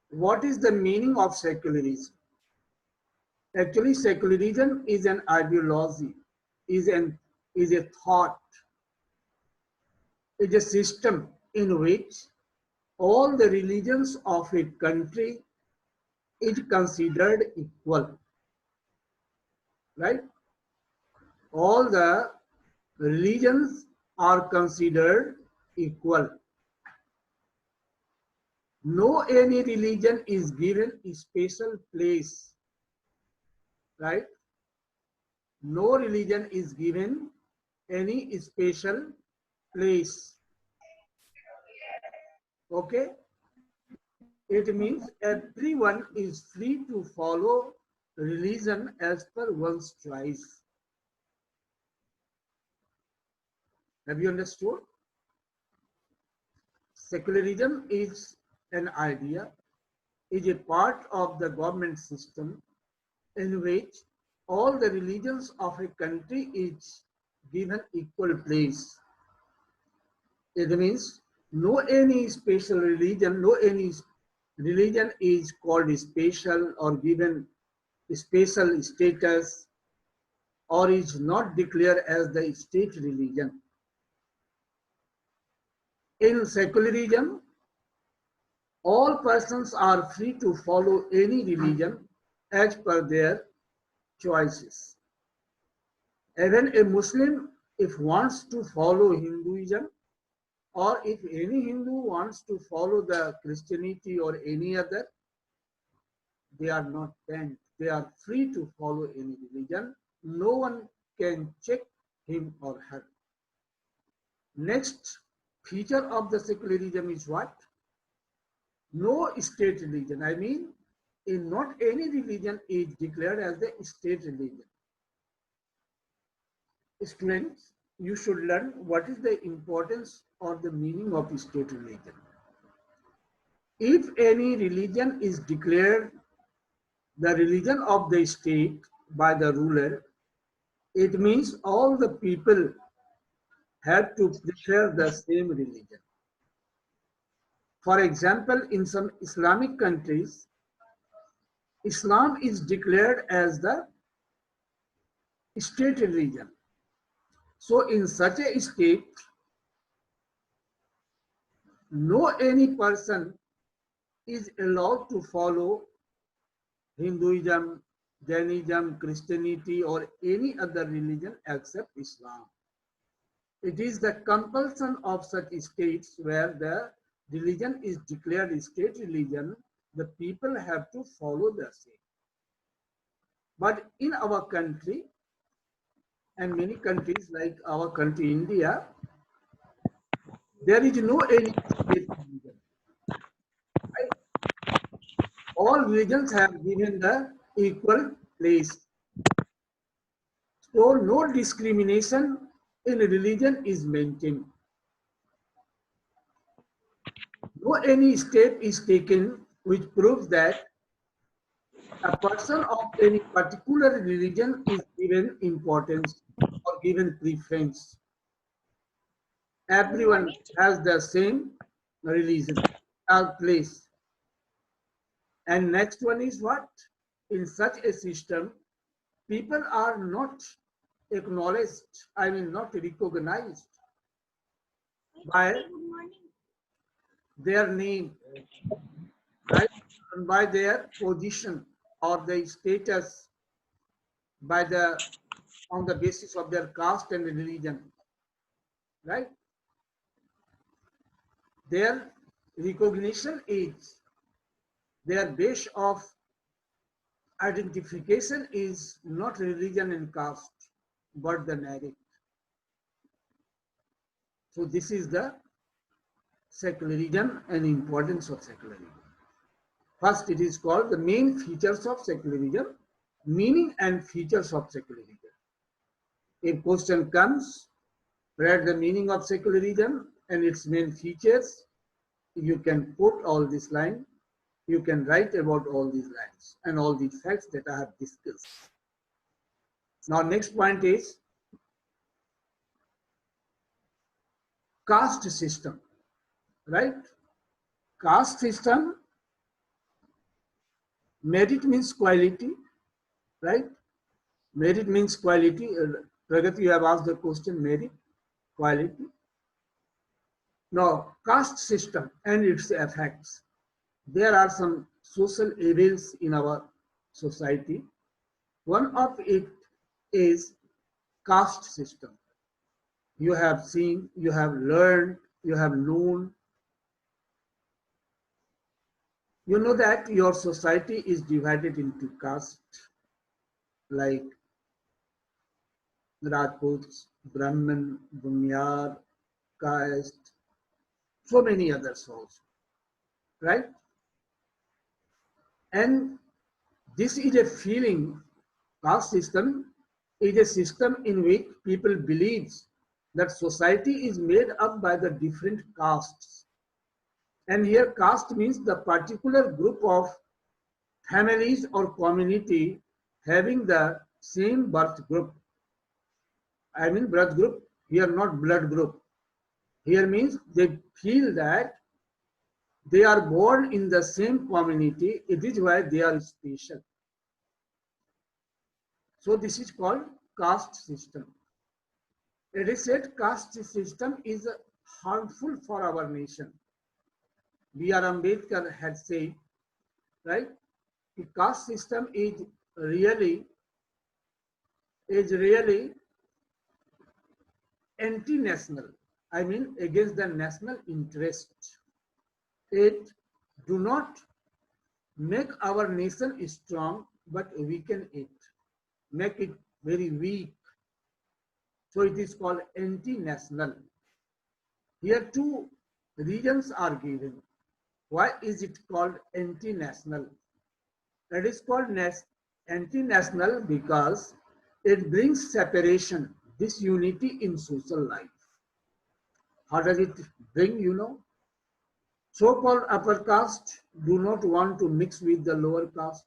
What is the meaning of secularism? Actually, secularism is an ideology, is an is a thought, is a system in which all the religions of a country is considered equal, right? All the religions are considered equal. No any religion is given a special place, right? No religion is given any special place. Okay? It means everyone is free to follow religion as per one's choice. Have you understood? Secularism is an idea, is a part of the government system in which all the religions of a country is given equal place. It means no any special religion, no any religion is called special or given special status or is not declared as the state religion. In secularism, all persons are free to follow any religion as per their choices. Even a Muslim, if wants to follow Hinduism, or if any Hindu wants to follow the Christianity or any other, they are not banned. They are free to follow any religion. No one can check him or her. Next feature of the secularism is what? No state religion. I mean, in not any religion is declared as the state religion. Students, you should learn what is the importance or the meaning of state religion. If any religion is declared the religion of the state by the ruler, it means all the people have to share the same religion. For example, in some Islamic countries, Islam is declared as the state religion. So in such a state, no any person is allowed to follow Hinduism, Jainism, Christianity, or any other religion except Islam. It is the compulsion of such states where the religion is declared state religion, the people have to follow the same. But in our country and many countries like our country, India, there is no any state religion. Right? All religions have given the equal place. So no discrimination in religion is maintained. No any step is taken which proves that a person of any particular religion is given importance or given preference. Everyone has the same religion or place. And next one is what? In such a system, people are not acknowledged, I mean not recognized by their name, right? And by their position or their status by the on the basis of their caste and religion, right? Their recognition is their base of identification is not religion and caste, but the merit. So this is the secularism and importance of secularism. First, it is called the main features of secularism, meaning and features of secularism. If question comes, write the meaning of secularism and its main features. You can put all this line. You can write about all these lines and all these facts that I have discussed. Now, next point is caste system, right? Caste system Merit means quality, right? Merit means quality. Pragati, you have asked the question, merit, quality. Now, caste system and its effects. There are some social evils in our society. One of it is caste system. You have seen, you have learned, you have known. You know that your society is divided into caste, like Rajputs, Brahmin, Bunyar, caste, so many others also, right? And this is a feeling, caste system is a system in which people believe that society is made up by the different castes. And here caste means the particular group of families or community having the same birth group. I mean birth group, here not blood group. Here means they feel that they are born in the same community, it is why they are special. So this is called caste system. It is said caste system is harmful for our nation. B.R. Ambedkar had said, right? The caste system really is really anti-national. I mean against the national interest. It do not make our nation strong, but weaken it, make it very weak. So it is called anti-national. Here two reasons are given. Why is it called anti-national? It is called anti-national because it brings separation, disunity in social life. How does it bring, you know? So-called upper caste do not want to mix with the lower caste.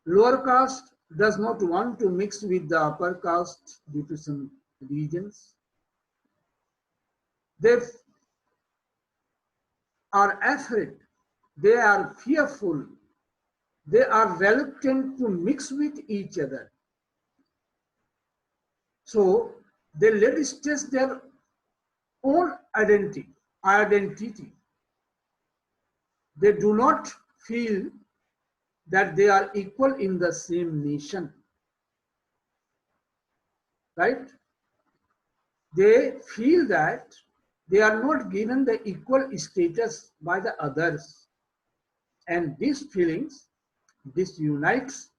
Lower caste does not want to mix with the upper caste due to some reasons. They are afraid, they are fearful, they are reluctant to mix with each other. So they let stress their own identity. They do not feel that they are equal in the same nation, right? They feel that they are not given the equal status by the others. And these feelings disunites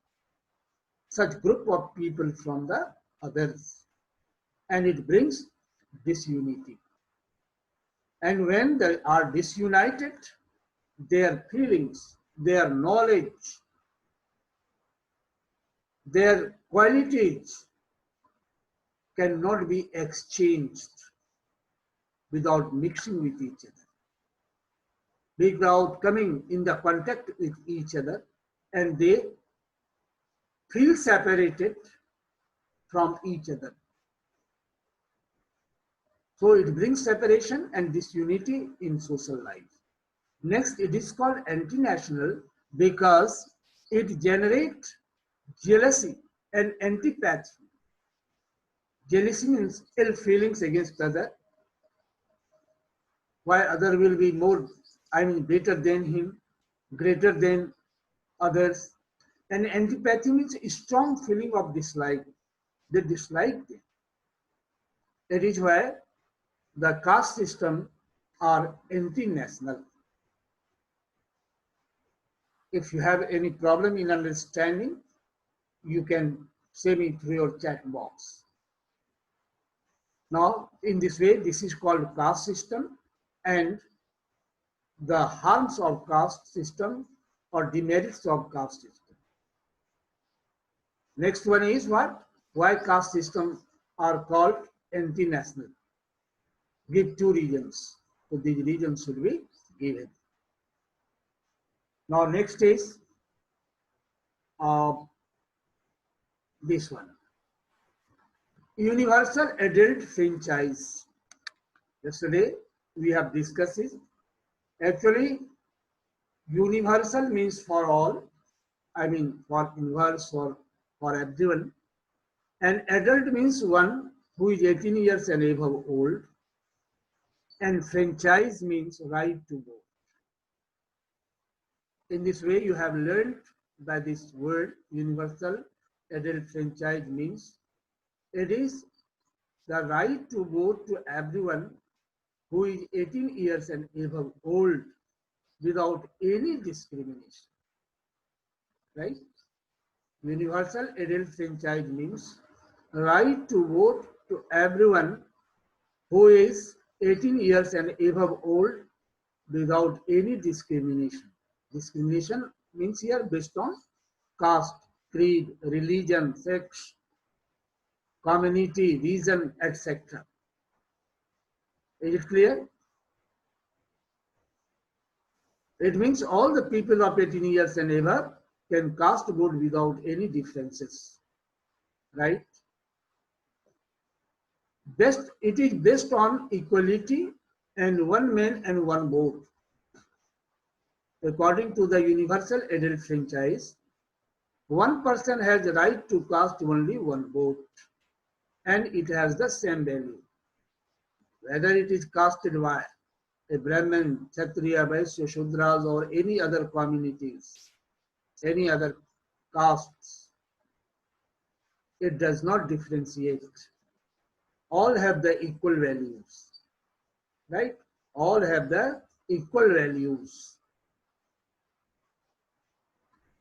such group of people from the others. And it brings disunity. And when they are disunited, their feelings, their knowledge, their qualities cannot be exchanged without mixing with each other, without coming in the contact with each other, and they feel separated from each other. So it brings separation and disunity in social life. Next, it is called anti-national because it generates jealousy and antipathy. Jealousy means ill feelings against other, why other will be more, I mean, better than him, greater than others. And antipathy means a strong feeling of dislike. They dislike them. That is why the caste system are anti-national. If you have any problem in understanding, you can say me through your chat box. Now, in this way, this is called caste system, and the harms of caste system or demerits of caste system. Next one is what? Why caste systems are called anti-national. Give two reasons. So these reasons should be given. Now next is this one. Universal adult franchise. Yesterday we have discussed it. Actually, Universal means for all, I mean for inverse, for everyone. And adult means one who is 18 years and above old. And franchise means right to vote. In this way, you have learned by this word universal adult franchise means it is the right to vote to everyone who is 18 years and above old without any discrimination. Right? Universal adult franchise means right to vote to everyone who is 18 years and above old without any discrimination. Discrimination means here based on caste, creed, religion, sex, community, region, etc. Is it clear? It means all the people of 18 years and above can cast vote without any differences, right? It is based on equality and one man and one vote. According to the universal adult franchise, one person has the right to cast only one vote and it has the same value. Whether it is casted by a Brahmin, Kshatriya, Vaishya, Shudras or any other communities, any other castes, it does not differentiate. All have the equal values, right? All have the equal values.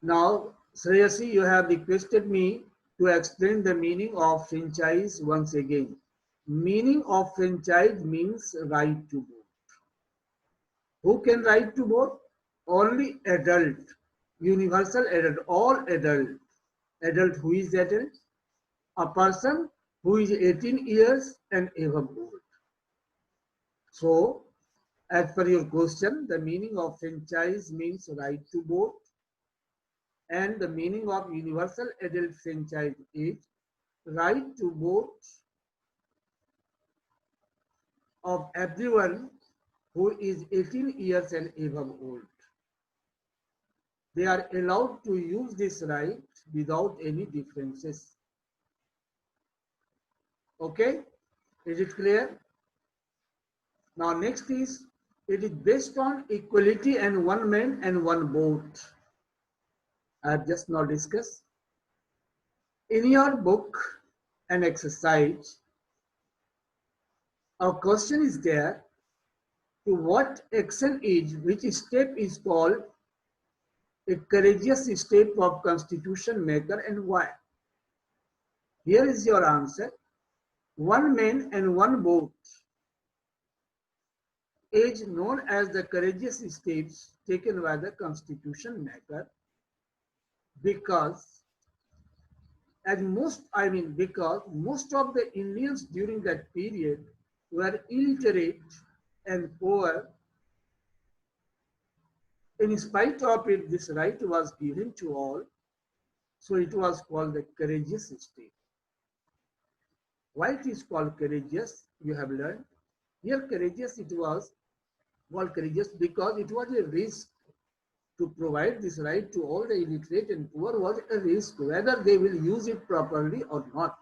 Now, Shreyasi, you have requested me to explain the meaning of franchise once again. Meaning of franchise means right to vote. Who can right to vote? Only adult, universal adult, all adult. Adult who is adult? A person who is 18 years and above old. So, as per your question, the meaning of franchise means right to vote, and the meaning of universal adult franchise is right to vote of everyone who is 18 years and above old. They are allowed to use this right without any differences. Okay, is it clear? Now next is, it is based on equality and one man and one vote. I have just now discussed. In your book, an exercise, a question is there, to what action is, which step is called a courageous step of constitution maker and why? Here is your answer. One man and one vote is known as the courageous steps taken by the constitution maker because because most of the Indians during that period were illiterate and poor. In spite of it, this right was given to all, so it was called the courageous step. Why it is called courageous, you have learned. Here courageous, it was called courageous because it was a risk. To provide this right to all the illiterate and poor was a risk, whether they will use it properly or not.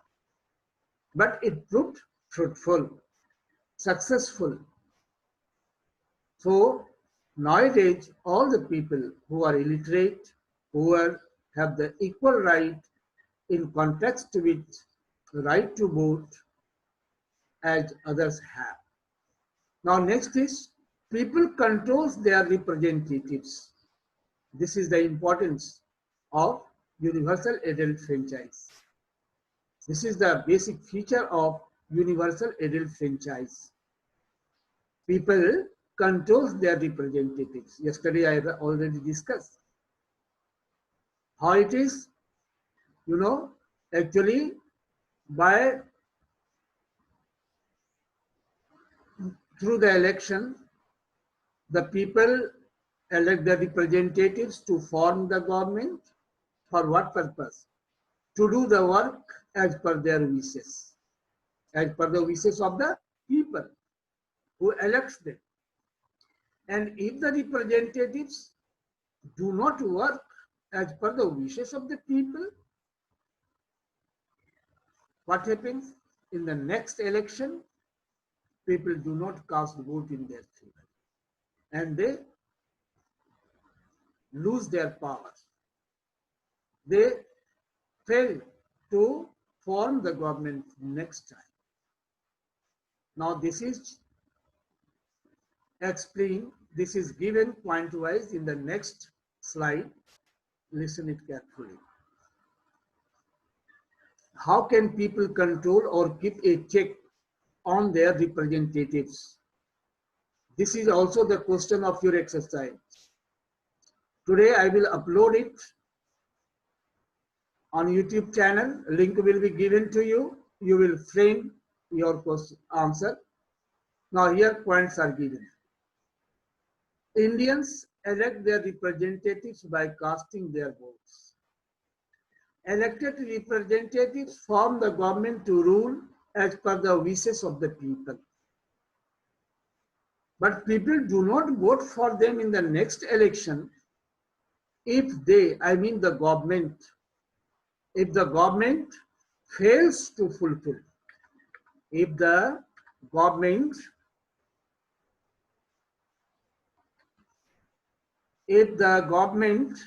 But it proved fruitful, successful. So nowadays, all the people who are illiterate, poor, have the equal right in context with right to vote as others have. Now next is, people controls their representatives. This is the importance of universal adult franchise. This is the basic feature of universal adult franchise. People controls their representatives. Yesterday I already discussed how it is, actually by through the election, the people elect the representatives to form the government. For what purpose? To do the work as per their wishes, as per the wishes of the people who elects them. And if the representatives do not work as per the wishes of the people, what happens? In the next election, people do not cast vote in their favor and they lose their power. They fail to form the government next time. Now this is explained, this is given point-wise in the next slide. Listen it carefully. How can people control or keep a check on their representatives? This is also the question of your exercise. Today I will upload it on YouTube channel. Link will be given to you. You will frame your answer. Now here points are given. Indians elect their representatives by casting their votes. Elected representatives form the government to rule as per the wishes of the people. But people do not vote for them in the next election if they, I mean the government, if the government fails to fulfill, if the government if the government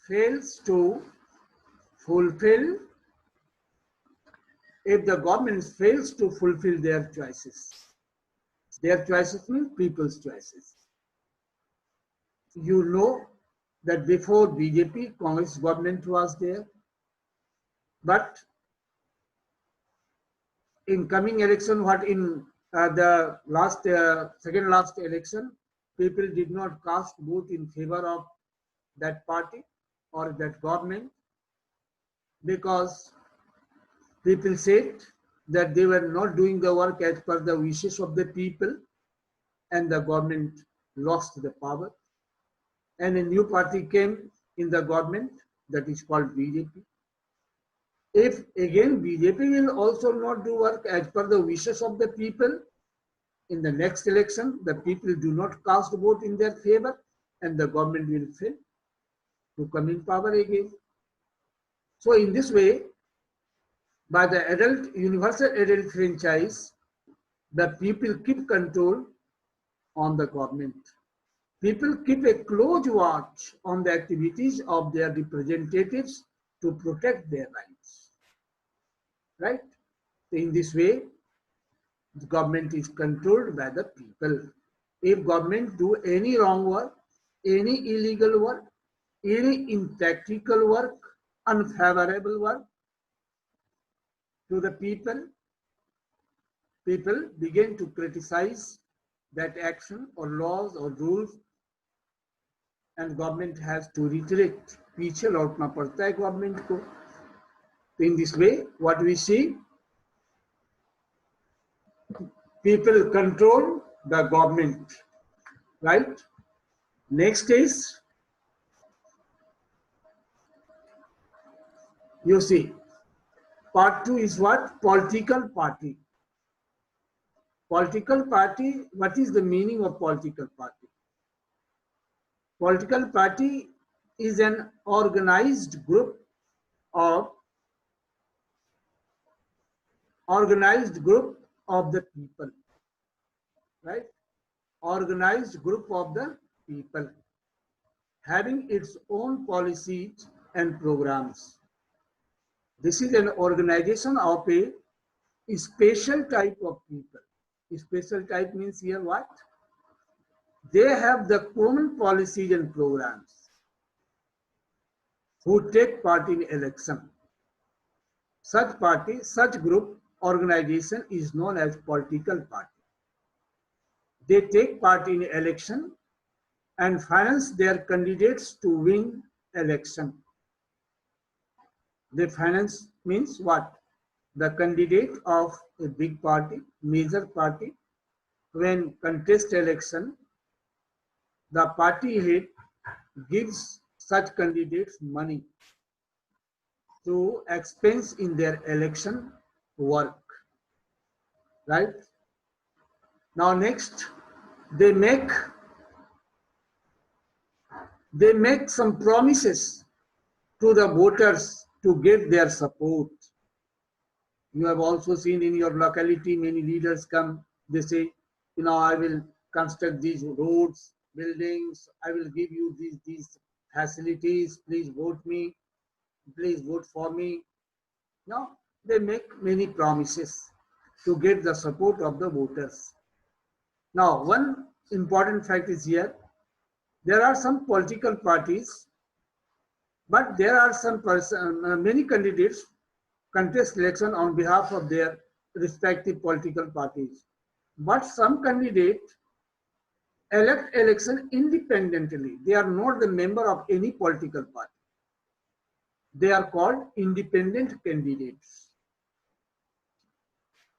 fails to fulfill, if the government fails to fulfill their choices mean people's choices. You know that before BJP, Congress government was there, but in coming election, what in the last second last election, people did not cast vote in favor of that party or that government because people said that they were not doing the work as per the wishes of the people and the government lost the power. And a new party came in the government that is called BJP. If again BJP will also not do work as per the wishes of the people, in the next election, the people do not cast vote in their favor and the government will fail to come in power again. So in this way, by the universal adult franchise, the people keep control on the government. People keep a close watch on the activities of their representatives to protect their rights. Right? In this way, the government is controlled by the people. If government do any wrong work, any illegal work, any impractical work, unfavorable work to the people, people begin to criticize that action or laws or rules and government has to retract. पीछे लौटना पड़ता है government को. In this way, what we see, people control the government, right? Next is, you see, part 2 is what? Political party. Political party, what is the meaning of political party? Political party is an organized group of the people, right? Organized group of the people having its own policies and programs. This is an organization of a special type of people. Special type means here what? They have the common policies and programs who take part in election. Such party, such group, organization is known as political party. They take part in election and finance their candidates to win election. They finance means what? The candidate of a big party, major party, when contest election, the party head gives such candidates money to expense in their election work, right? Now next, they make some promises to the voters to get their support. You have also seen in your locality many leaders come, they say, I will construct these roads, buildings, I will give you these facilities, please vote me, please vote for me. Now, they make many promises to get the support of the voters. Now, one important fact is here, there are some political parties, but there are many candidates contest election on behalf of their respective political parties. But some candidates elect election independently. They are not the member of any political party. They are called independent candidates.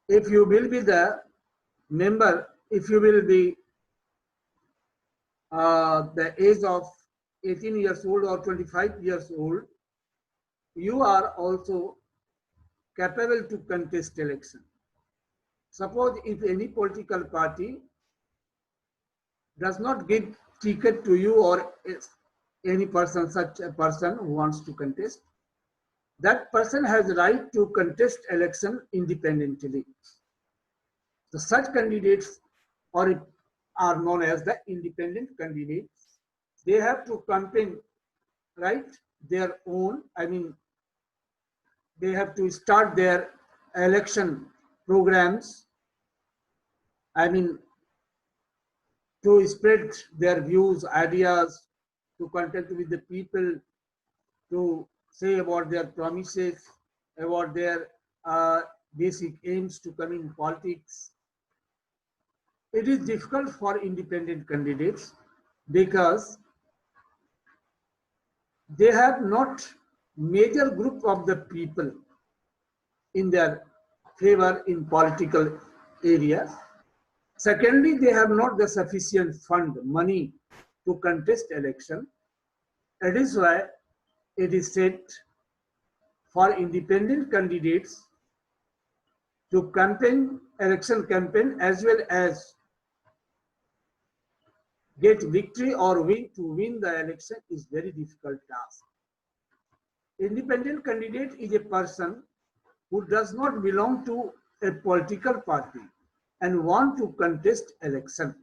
If you will be the member, if you will be the age of 18 years old or 25 years old, you are also capable to contest election. Suppose if any political party does not give ticket to you or any person, such a person who wants to contest, that person has the right to contest election independently. So such candidates are known as the independent candidates. They have to campaign, right, their own, they have to start their election programs, to spread their views, ideas, to contact with the people, to say about their promises, about their basic aims to come in politics. It is difficult for independent candidates because they have not major group of the people in their favor in political areas. Secondly, they have not the sufficient fund, money to contest election. That is why it is said for independent candidates to campaign, election campaign, as well as get victory or win the election is very difficult task. Independent candidate is a person who does not belong to a political party and want to contest election.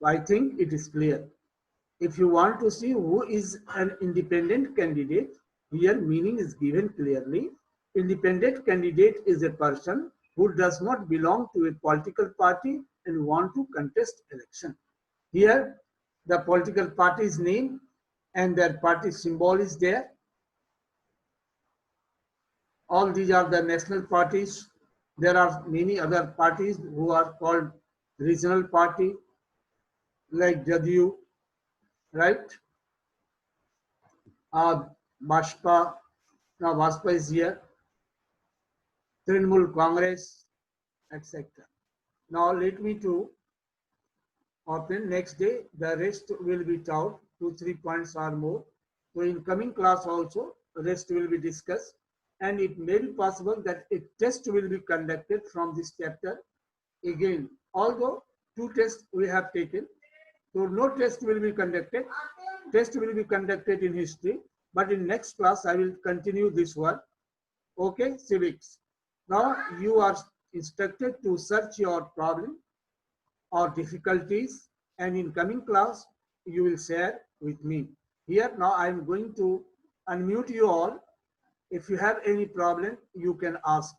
I think it is clear. If you want to see who is an independent candidate, here meaning is given clearly. Independent candidate is a person who does not belong to a political party and want to contest election. Here, the political party's name and their party symbol is there. All these are the national parties. There are many other parties who are called regional party, like Jadyu, right? Bhajpa, now Bhajpa is here, Trinamool Congress, etc. Now let me to open next day, the rest will be taught, 2-3 points or more. So in coming class also, the rest will be discussed, and it may be possible that a test will be conducted from this chapter again. Although 2 tests we have taken, so no test will be conducted. Test will be conducted in history, but in next class I will continue this one. Okay, civics. Now you are instructed to search your problem or difficulties, and in coming class you will share with me. Here now I am going to unmute you all. If you have any problem, you can ask.